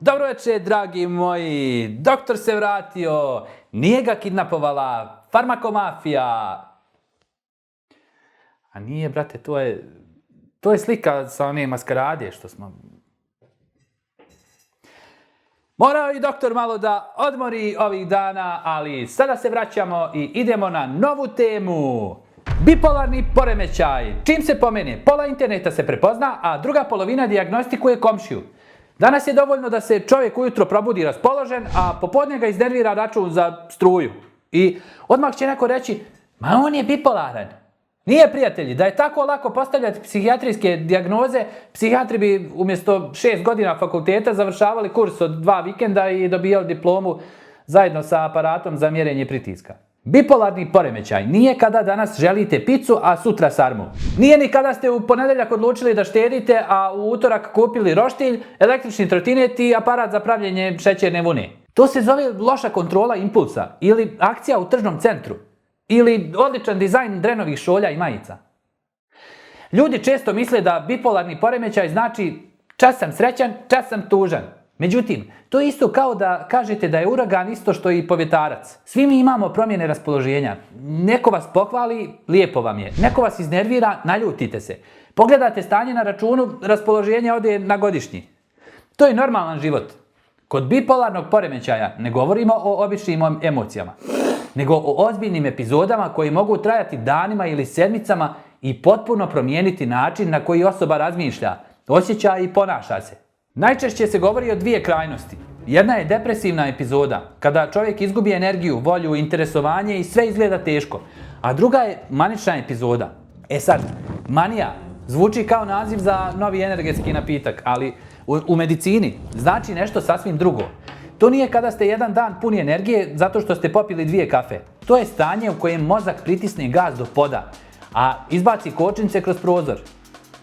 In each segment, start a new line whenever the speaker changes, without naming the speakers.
Dobro večer, dragi moji. Doktor se vratio. Nije ga kidnapovala farmakomafija. A nije, brate, to je slika sa one maskarade što smo... Morao i doktor malo da odmori ovih dana, ali sada se vraćamo i idemo na novu temu. Bipolarni poremećaj. Čim se pomene, pola interneta se prepozna, a druga polovina dijagnostikuje komšiju. Danas je dovoljno da se čovjek ujutro probudi raspoložen, a popodne ga iznervira račun za struju. I odmah će neko reći, ma on je bipolaran. Nije, prijatelji, da je tako lako postavljati psihijatrijske dijagnoze, psihijatri bi umjesto 6 godina fakulteta završavali kurs od 2 vikenda i dobijali diplomu zajedno sa aparatom za mjerenje pritiska. Bipolarni poremećaj nije kada danas želite picu, a sutra sarmu. Nije ni kada ste u ponedjeljak odlučili da štedite, a u utorak kupili roštilj, električni trotinet i aparat za pravljenje šećerne vune. To se zove loša kontrola impulsa ili akcija u tržnom centru. Ili odličan dizajn drenovih šolja i majica. Ljudi često misle da bipolarni poremećaj znači čas sam srećan, čas sam tužan. Međutim, to je isto kao da kažete da je uragan isto što i povjetarac. Svi mi imamo promjene raspoloženja. Neko vas pohvali, lijepo vam je. Neko vas iznervira, naljutite se. Pogledate stanje na računu, raspoloženje ode na godišnji. To je normalan život. Kod bipolarnog poremećaja ne govorimo o običnim emocijama, nego o ozbiljnim epizodama koji mogu trajati danima ili sedmicama i potpuno promijeniti način na koji osoba razmišlja, osjeća i ponaša se. Najčešće se govori o dvije krajnosti. Jedna je depresivna epizoda, kada čovjek izgubi energiju, volju, interesovanje i sve izgleda teško. A druga je manična epizoda. E sad, manija zvuči kao naziv za novi energetski napitak, ali u medicini znači nešto sasvim drugo. To nije kada ste jedan dan puni energije zato što ste popili 2 kafe. To je stanje u kojem mozak pritisne gas do poda, a izbaci kočnice kroz prozor.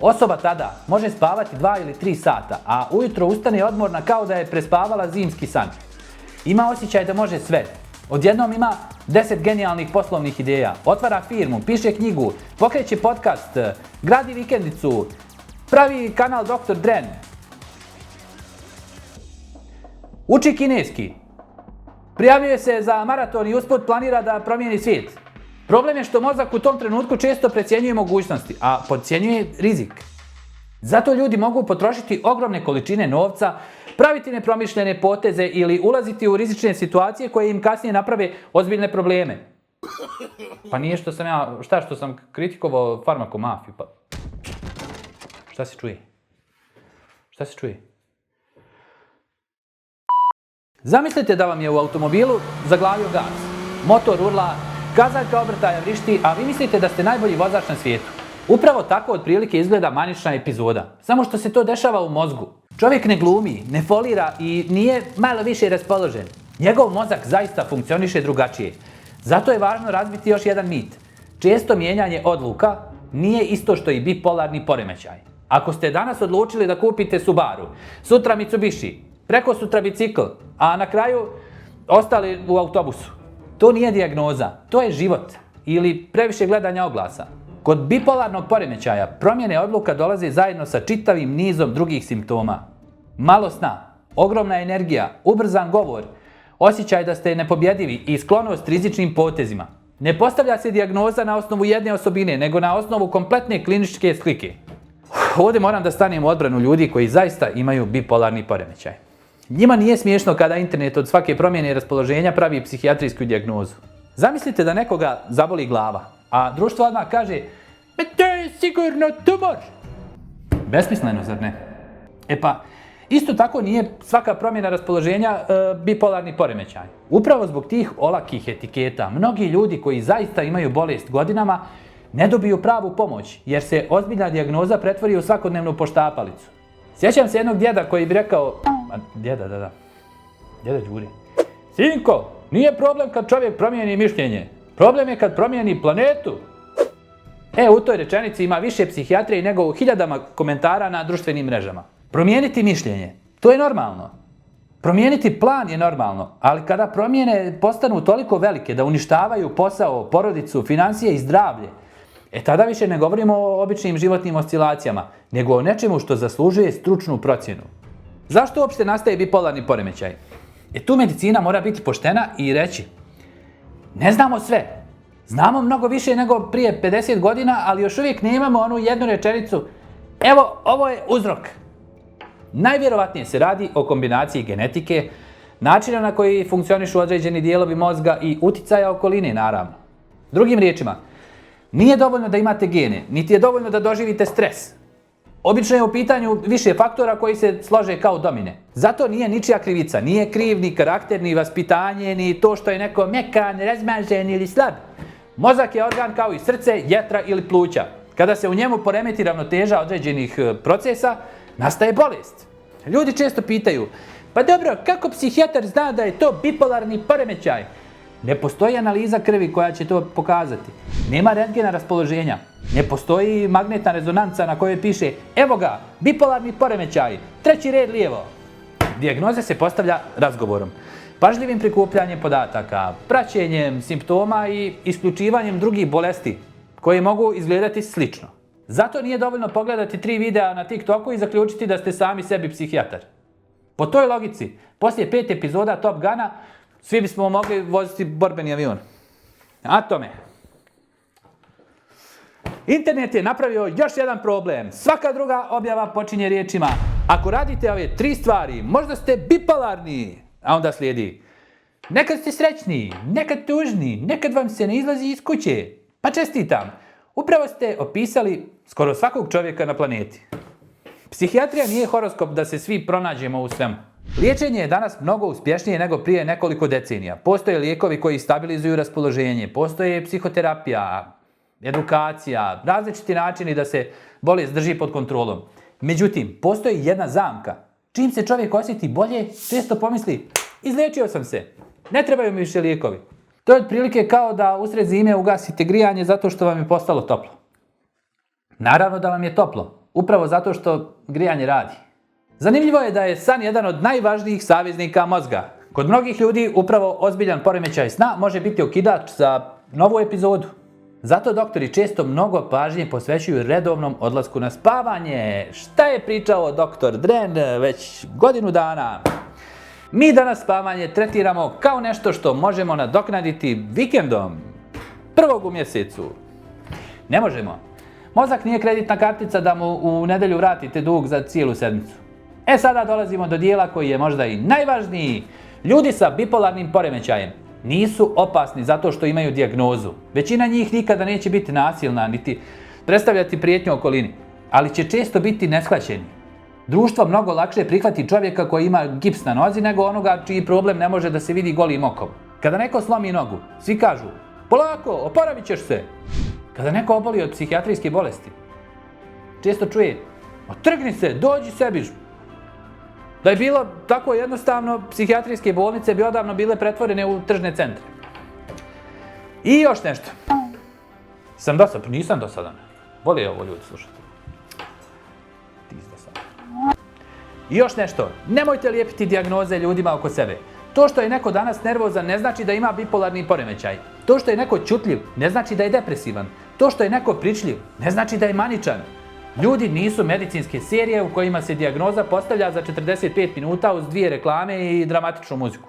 Osoba tada može spavati 2 ili 3 sata, a ujutro ustane odmorna kao da je prespavala zimski san. Ima osjećaj da može sve. Odjednom ima 10 genijalnih poslovnih ideja, otvara firmu, piše knjigu, pokreće podcast, gradi vikendicu, pravi kanal Dr. Dren. Uči kineski. Prijavljuje se za maraton i usput planira da promijeni svijet. Problem je što mozak u tom trenutku često precjenjuje mogućnosti, a podcjenjuje rizik. Zato ljudi mogu potrošiti ogromne količine novca, praviti nepromišljene poteze ili ulaziti u rizične situacije koje im kasnije naprave ozbiljne probleme. Pa nije što sam kritikovao farmakomafiju, pa... Šta se čuje? Šta se čuje? Zamislite da vam je u automobilu zaglavio gas. Motor urla, kazaljka obrtaja vrišti, a vi mislite da ste najbolji vozač na svijetu. Upravo tako otprilike izgleda manična epizoda. Samo što se to dešava u mozgu. Čovjek ne glumi, ne folira i nije malo više raspoložen. Njegov mozak zaista funkcioniše drugačije. Zato je važno razbiti još jedan mit. Često mijenjanje odluka nije isto što i bipolarni poremećaj. Ako ste danas odlučili da kupite Subaru, sutra Mitsubishi, preko sutra bicikl, a na kraju ostali u autobusu. To nije dijagnoza, to je život ili previše gledanja oglasa. Kod bipolarnog poremećaja promjene odluka dolaze zajedno sa čitavim nizom drugih simptoma. Malo sna, ogromna energija, ubrzan govor, osjećaj da ste nepobjedivi i sklonost rizičnim potezima. Ne postavlja se dijagnoza na osnovu jedne osobine, nego na osnovu kompletne kliničke slike. Ovdje moram da stanem u odbranu ljudi koji zaista imaju bipolarni poremećaj. Njima nije smiješno kada internet od svake promjene raspoloženja pravi psihijatrijsku dijagnozu. Zamislite da nekoga zaboli glava, a društvo odmah kaže to je sigurno tumor. Besmisleno, zar ne? E pa, isto tako nije svaka promjena raspoloženja bipolarni poremećaj. Upravo zbog tih olakih etiketa, mnogi ljudi koji zaista imaju bolest godinama ne dobiju pravu pomoć, jer se ozbiljna dijagnoza pretvori u svakodnevnu poštapalicu. Sjećam se jednog djeda koji bi rekao, djeda Đuri, sinko, nije problem kad čovjek promijeni mišljenje, problem je kad promijeni planetu. U toj rečenici ima više psihijatrije nego u hiljadama komentara na društvenim mrežama. Promijeniti mišljenje, to je normalno. Promijeniti plan je normalno, ali kada promjene postanu toliko velike da uništavaju posao, porodicu, financije i zdravlje, Tada više ne govorimo o običnim životnim oscilacijama, nego o nečemu što zaslužuje stručnu procjenu. Zašto uopšte nastaje bipolarni poremećaj? Tu medicina mora biti poštena i reći: ne znamo sve. Znamo mnogo više nego prije 50 godina, ali još uvijek nemamo onu jednu rečenicu: evo, ovo je uzrok. Najvjerovatnije se radi o kombinaciji genetike, načina na koji funkcionišu određeni dijelovi mozga i uticaja okoline, naravno. Drugim riječima, nije dovoljno da imate gene, niti je dovoljno da doživite stres. Obično je u pitanju više faktora koji se slože kao domine. Zato nije ničija krivica, nije kriv ni karakter, ni vaspitanje, ni to što je neko mekan, razmažen ili slab. Mozak je organ kao i srce, jetra ili pluća. Kada se u njemu poremeti ravnoteža određenih procesa, nastaje bolest. Ljudi često pitaju: pa dobro, kako psihijatar zna da je to bipolarni poremećaj? Ne postoji analiza krvi koja će to pokazati. Nema rentgena raspoloženja. Ne postoji magnetna rezonanca na kojoj piše: evo ga, bipolarni poremećaj, 3. red lijevo. Dijagnoza se postavlja razgovorom, pažljivim prikupljanjem podataka, praćenjem simptoma i isključivanjem drugih bolesti koje mogu izgledati slično. Zato nije dovoljno pogledati 3 videa na TikToku i zaključiti da ste sami sebi psihijatar. Po toj logici, poslije 5 epizoda Top Guna, svi bismo mogli voziti borbeni avion. A tome. Internet je napravio još jedan problem. Svaka druga objava počinje riječima: ako radite ove 3 stvari, možda ste bipolarni. A onda slijedi: nekad ste srećni, nekad tužni, nekad vam se ne izlazi iz kuće. Pa čestitam, upravo ste opisali skoro svakog čovjeka na planeti. Psihijatrija nije horoskop da se svi pronađemo u svemu. Liječenje je danas mnogo uspješnije nego prije nekoliko decenija. Postoje lijekovi koji stabilizuju raspoloženje, postoje psihoterapija, edukacija, različiti načini da se bolest drži pod kontrolom. Međutim, postoji jedna zamka. Čim se čovjek osjeti bolje, često pomisli: izliječio sam se, ne trebaju mi više lijekovi. To je otprilike kao da usred zime ugasite grijanje zato što vam je postalo toplo. Naravno da vam je toplo, upravo zato što grijanje radi. Zanimljivo je da je san jedan od najvažnijih saveznika mozga. Kod mnogih ljudi upravo ozbiljan poremećaj sna može biti okidač za novu epizodu. Zato doktori često mnogo pažnje posvećuju redovnom odlasku na spavanje. Šta je pričao doktor Dren već godinu dana? Mi danas spavanje tretiramo kao nešto što možemo nadoknaditi vikendom. 1. u mjesecu. Ne možemo. Mozak nije kreditna kartica da mu u nedjelju vratite dug za cijelu sedmicu. Sada dolazimo do dijela koji je možda i najvažniji. Ljudi sa bipolarnim poremećajem nisu opasni zato što imaju dijagnozu. Većina njih nikada neće biti nasilna, niti predstavljati prijetnju okolini, ali će često biti neshvaćeni. Društvo mnogo lakše prihvati čovjeka koji ima gips na nozi nego onoga čiji problem ne može da se vidi golim okom. Kada neko slomi nogu, svi kažu: polako, oporavit ćeš se. Kada neko oboli od psihijatrijske bolesti, često čuje: otrgni se, dođi sebi. Da je bilo tako jednostavno, psihijatrijske bolnice bi odavno bile pretvorene u tržne centre. I još nešto. Sam dosadan? Nisam dosadan. Voli ovo ljudi slušati. Ti si dosadan. I još nešto. Nemojte lijepiti dijagnoze ljudima oko sebe. To što je neko danas nervozan ne znači da ima bipolarni poremećaj. To što je neko ćutljiv ne znači da je depresivan. To što je neko pričljiv ne znači da je maničan. Ljudi nisu medicinske serije u kojima se dijagnoza postavlja za 45 minuta uz 2 reklame i dramatičnu muziku.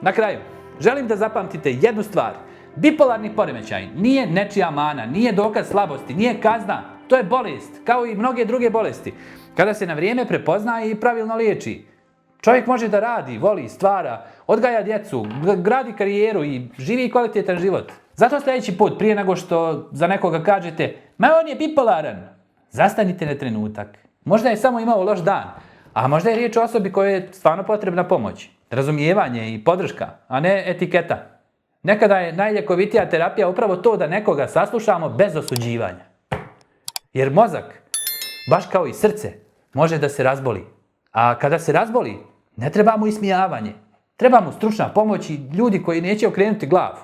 Na kraju, želim da zapamtite jednu stvar. Bipolarni poremećaj nije nečija mana, nije dokaz slabosti, nije kazna. To je bolest, kao i mnoge druge bolesti. Kada se na vrijeme prepozna i pravilno liječi, čovjek može da radi, voli, stvara, odgaja djecu, gradi karijeru i živi kvalitetan život. Zato sljedeći put, prije nego što za nekoga kažete: ma on je bipolaran, zastanite na trenutak. Možda je samo imao loš dan, a možda je riječ o osobi kojoj je stvarno potrebna pomoć, razumijevanje i podrška, a ne etiketa. Nekada je najljekovitija terapija upravo to da nekoga saslušamo bez osuđivanja. Jer mozak, baš kao i srce, može da se razboli. A kada se razboli, ne treba mu ismijavanje. Treba mu stručna pomoć i ljudi koji neće okrenuti glavu.